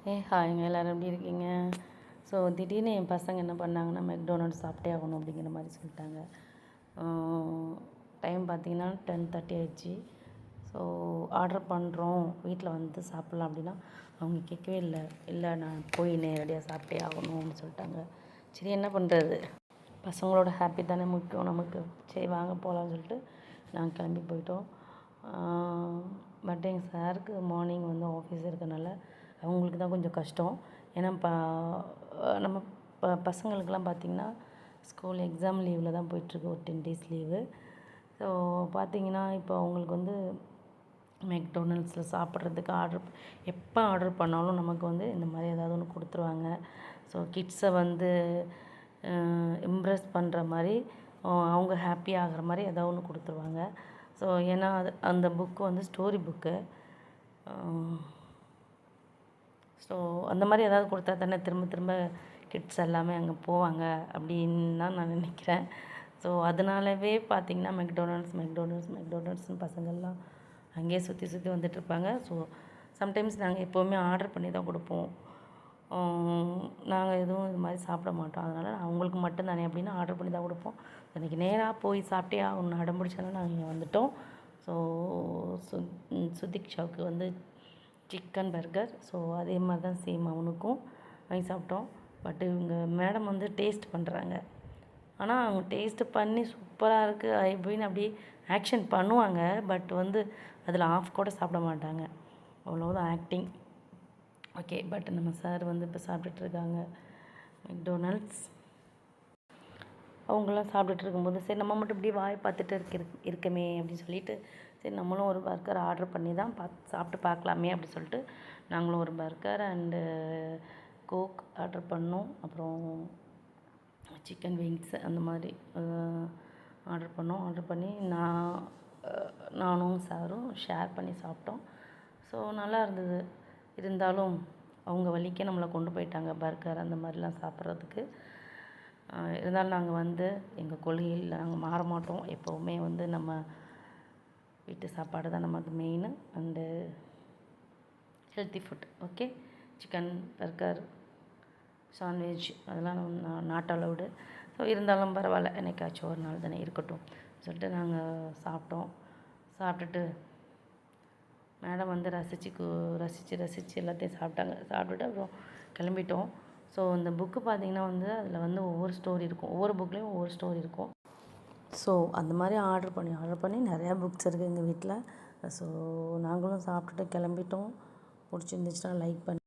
ஹாய்ங்க எல்லோரும் எப்படி இருக்கீங்க? ஸோ திடீர்னு என் பசங்க என்ன பண்ணாங்கன்னா, மெக்டொனால்ட்ஸ் சாப்பிட்டே ஆகணும் அப்படிங்கிற மாதிரி சொல்லிட்டாங்க. டைம் பார்த்திங்கன்னா 10:30 ஆயிடுச்சு. ஸோ ஆர்டர் பண்ணுறோம், வீட்டில் வந்து சாப்பிட்லாம் அப்படின்னா அவங்க கேட்கவே இல்லை. இல்லை நான் போய் நேரடியாக சாப்பிட்டே ஆகணும் அப்படின்னு சொல்லிட்டாங்க. சரி என்ன பண்ணுறது, பசங்களோட ஹாப்பி தானே முக்கியம் நமக்கு. சரி வாங்க போகலான்னு சொல்லிட்டு நாங்கள் கிளம்பி போயிட்டோம். பட் எங்கள் சாருக்கு மார்னிங் வந்து ஆஃபீஸ் இருக்கனால அவங்களுக்கு தான் கொஞ்சம் கஷ்டம். ஏன்னா நம்ம பசங்களுக்கெல்லாம் பார்த்திங்கன்னா ஸ்கூல் எக்ஸாம் லீவில் தான் போயிட்டுருக்கு, ஒரு 10 days லீவு. ஸோ பார்த்திங்கன்னா இப்போ அவங்களுக்கு வந்து மெக்டொனால்ட்ஸில் சாப்பிட்றதுக்கு எப்போ ஆர்டர் பண்ணாலும் நமக்கு வந்து இந்த மாதிரி ஏதாவது ஒன்று கொடுத்துருவாங்க. ஸோ கிட்ஸை வந்து இம்ப்ரெஸ் பண்ணுற மாதிரி, அவங்க ஹாப்பி ஆகிற மாதிரி ஏதாவது ஒன்று கொடுத்துருவாங்க. ஸோ ஏன்னா அந்த புக்கு வந்து ஸ்டோரி புக்கு. ஸோ அந்த மாதிரி ஏதாவது கொடுத்தா தானே திரும்ப திரும்ப கிட்ஸ் எல்லாமே அங்கே போவாங்க அப்படின்னு தான் நான் நினைக்கிறேன். ஸோ அதனாலவே பார்த்திங்கன்னா மெக்டொனால்ட்ஸ்னு பசங்கள்லாம் அங்கேயே சுற்றி சுற்றி வந்துட்டுருப்பாங்க. ஸோ சம்டைம்ஸ் நாங்கள் எப்போவுமே ஆர்டர் பண்ணி தான் கொடுப்போம். நாங்கள் எதுவும் இது மாதிரி சாப்பிட மாட்டோம். அதனால் அவங்களுக்கு மட்டும் தானே அப்படின்னு ஆர்டர் பண்ணி தான் கொடுப்போம். இன்றைக்கி நேராக போய் சாப்பிட்டே ஒன்று அடம் பிடிச்சாலும் நாங்கள் இங்கே வந்துவிட்டோம். ஸோ சுதிக்ஷாவுக்கு வந்து சிக்கன் பர்கர். ஸோ அதே மாதிரி தான் சேம் அவனுக்கும் வாங்கி சாப்பிட்டோம். பட் இவங்க மேடம் வந்து டேஸ்ட் பண்ணுறாங்க. ஆனால் அவங்க டேஸ்ட்டு பண்ணி சூப்பராக இருக்குது அப்படின்னு அப்படியே ஆக்ஷன் பண்ணுவாங்க. பட் வந்து அதில் ஆஃப் கூட சாப்பிட மாட்டாங்க, அவ்வளோதான் ஆக்டிங். ஓகே, பட் நம்ம சார் வந்து இப்போ சாப்பிட்டுட்ருக்காங்க மெக்டொனால்ட்ஸ். அவங்களாம் சாப்பிட்டுட்டு இருக்கும்போது சரி நம்ம மட்டும் இப்படி வாய் பார்த்துட்டு இருக்கமே அப்படின்னு சொல்லிட்டு சரி நம்மளும் ஒரு பர்கர் ஆர்டர் பண்ணி தான் சாப்பிட்டு பார்க்கலாமே அப்படி சொல்லிட்டு நாங்களும் ஒரு பர்கர் அண்டு கோக் ஆர்டர் பண்ணோம். அப்புறம் சிக்கன் விங்ஸ் அந்த மாதிரி ஆர்டர் பண்ணோம். ஆர்டர் பண்ணி நானும் சாரும் ஷேர் பண்ணி சாப்பிட்டோம். ஸோ நல்லா இருந்தது. இருந்தாலும் அவங்க வழிக்கே நம்மளை கொண்டு போயிட்டாங்க பர்கர் அந்த மாதிரிலாம் சாப்பிட்றதுக்கு. இருந்தாலும் நாங்கள் வந்து எங்கள் கொள்கையில் நாங்கள் மாற மாட்டோம். எப்போவுமே வந்து நம்ம வீட்டு சாப்பாடு தான் நமக்கு main and healthy food. Okay, chicken burger sandwich அதெல்லாம் நாட் அலவுடு. ஸோ இருந்தாலும் பரவாயில்ல, என்னைக்காச்சும் ஒரு நாள் தானே இருக்கட்டும் சொல்லிட்டு நாங்கள் சாப்பிட்டோம். சாப்பிட்டுட்டு மேடம் வந்து ரசித்து எல்லாத்தையும் சாப்பிட்டாங்க. சாப்பிட்டுட்டு அப்புறம் கிளம்பிட்டோம். ஸோ இந்த புக்கு பார்த்திங்கன்னா வந்து அதில் வந்து ஒவ்வொரு ஸ்டோரி இருக்கும், ஒவ்வொரு புக்லேயும் ஒவ்வொரு ஸ்டோரி இருக்கும். ஸோ அந்த மாதிரி ஆர்டர் பண்ணி நிறையா புக்ஸ் இருக்குது எங்கள் வீட்டில். ஸோ நாங்களும் சாப்பிட்டுட்டு கிளம்பிட்டோம். பிடிச்சிருந்துச்சுன்னா லைக் பண்ணி